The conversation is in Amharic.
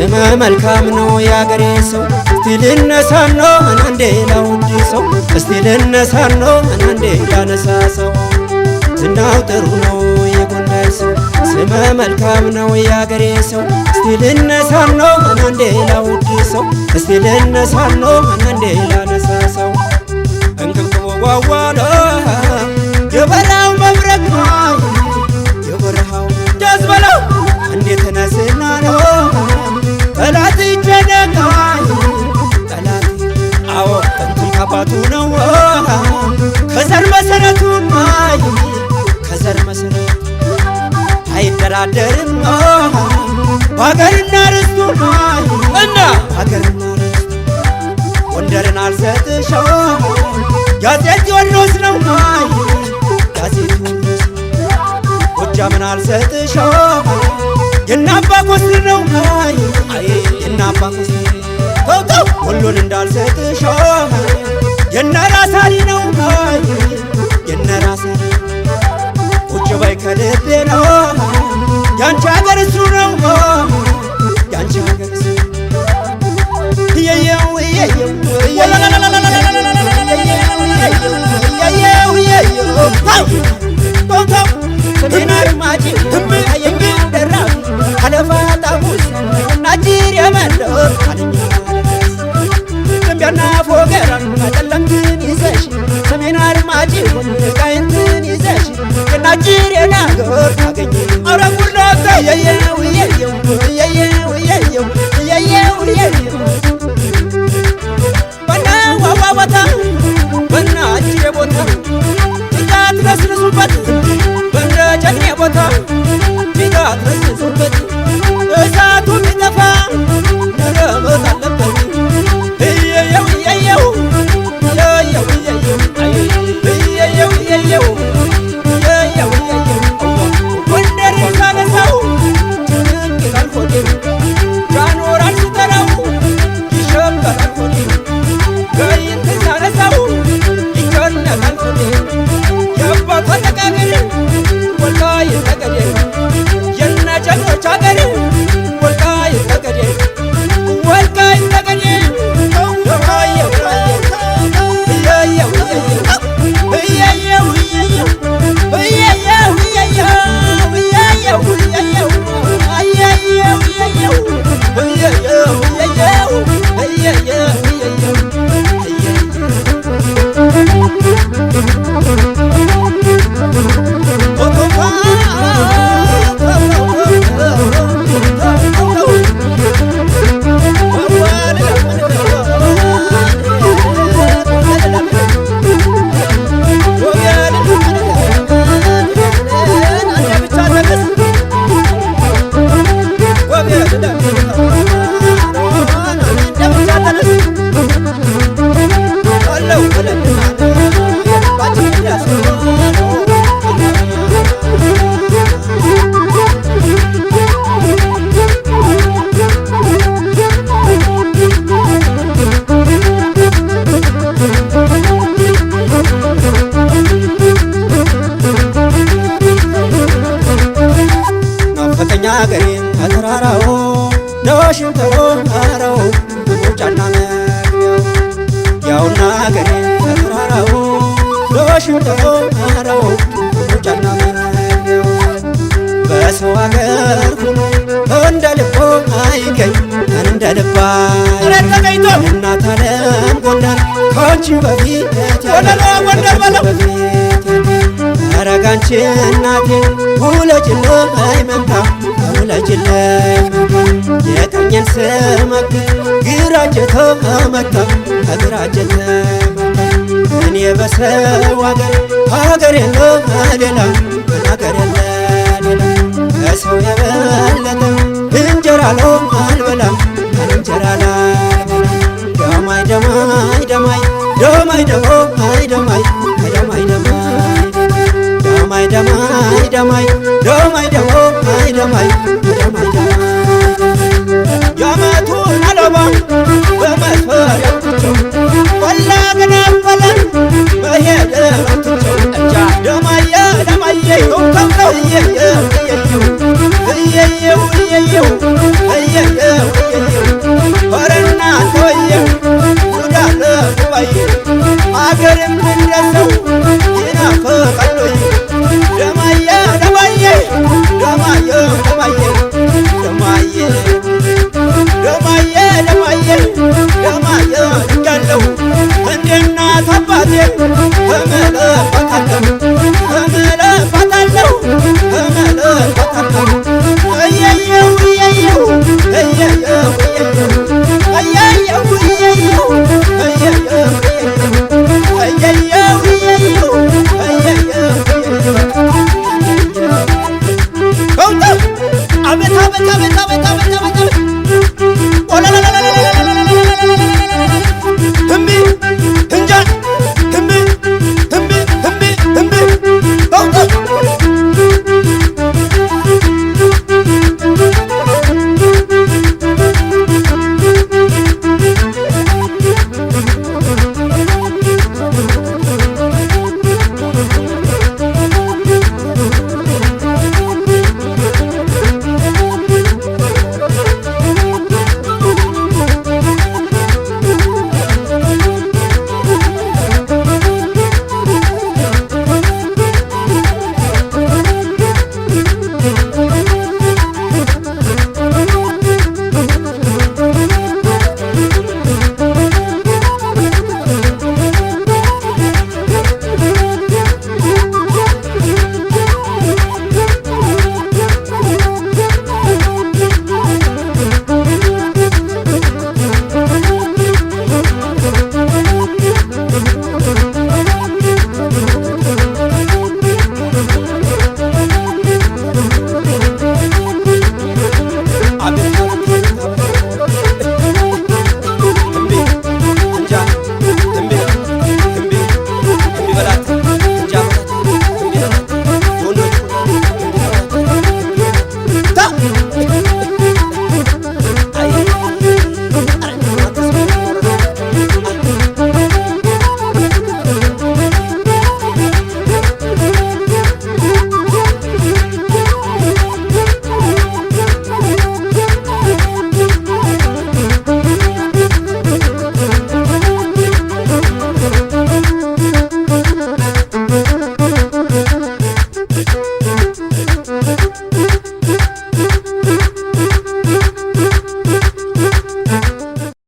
ስመ መልካም ነው ያገሬ ሰው እስቲ ልነሳኖ አንዴ ላውድ ሰው እስቲ ልነሳኖ አንዴ ላነሳ ሰው ዝናው ጥሩ ነው የጎንደር ሰው ስመ መልካም ነው ያገሬ ሰው እስቲ ልነሳኖ አንዴ ላውድ ሰው እስቲ ልነሳኖ አንዴ ላነሳ ሰው እንቅልቅቦ ዋዋላ የበራው መብረቅ የበረሃው ጃዝበለው እንዴት ተነስና ነው ጠላት ይጨነቃል ጠላት አዎ እንትን ካባቱ ነው ከዘር መሰረቱ ማይ ከዘር መሰረቱ አይደራደርም በሀገርና ርስቱ ማይ እና ሀገርና ርስቱ ጎንደርን አልሰጥሸው ያፄ ቴዎድሮስ ነው ማይ ያፄ ቴዎድሮስ ጎጃምን አልሰጥሸው የናባ ኮስትር ነው ማይ የናባ ኮስትር ተውተው ሁሉን እንዳልሰጥሸው የነራሳሪ ነው ማይ የነራሳሪ ቁጭ በይ ከልቤ ነው ያንቺ ሀገር እሱ ነው ያንቺ ሀገር እሱ የየው የየው ተውተው ሰሜናዊ ማጪ የሚደራ አለፋ ጣሙስ ናጅር የመንደር ደንቢያና ፎገራ ጠለምትን ይዘሽ ሰሜን አርማጭ ቃይንትን ይዘሽ የናጅር የናገር አገኘ አረ ጉዳታ የየው የየው የየው የየው የየው የየው በና ዋዋዋታ በና አጅሬ ቦታ ትጋት ረስርሱበት በንደ ጨኔ ቦታ ትጋት ረስርሱበት እሳቱ ቢጠፋ ነረመት አለበት እየየው እየየው እየየው እየየው እየየው እየየው እየየው እየየው ጎንደርን ሳነሳው ጭንቅ ይላል ሆዴ ጃኖራን ስጠራው ይሸበራል ሆዴ ጋይንትን ሳነሳው ይጨነቃል ሆዴ የአባቷ ተቃገር ወልቃይት ጠገዴ የነ ጀግኖች አገር ወልቃይት ጠገዴ ወልቃይት ጠገዴ አገሬን ከተራራው ነዋሽንተሮ አራው ጫና መግቢያው ያውና አገሬን ከተራራው ነዋሽንተሮ አራው ጫና መግቢያው በሰው አገር ሁሉ እንደ ልቦ አይገኝ እንደ ልባ ተገኝቶ እናት ዓለም ጎንደር ካንቺ በፊት ጎንደር በለው አረጋንቺ እናቴ ውለጅልኝ መንታ ውለጅልኝ የቀኝን ስመክ ግራጄ ተመታ ከግራጄ እኔ በሰው አገር የለ ሌላ አገር የለ ሌላ ከሰው የበለጠ እንጀራ አልበላም እንጀራ ላልበላም ደማይ ደማይ ደማይ ደማይ ደማይ ደማይ ደማይ ደማይ ደማይ ደማይ ደማይ ደማይ ደማይ ደማይ ያመቱን አለባ በመስፈሪያቸው ወላ ገና ፈለን በሄደ እንጃ ደማየ ደማየ ተውተው እየየው እየየው እየየው እየየው ወየ ጉዳለ ጉባዬ አገርም እንደሰው ይናፍቃል ወይ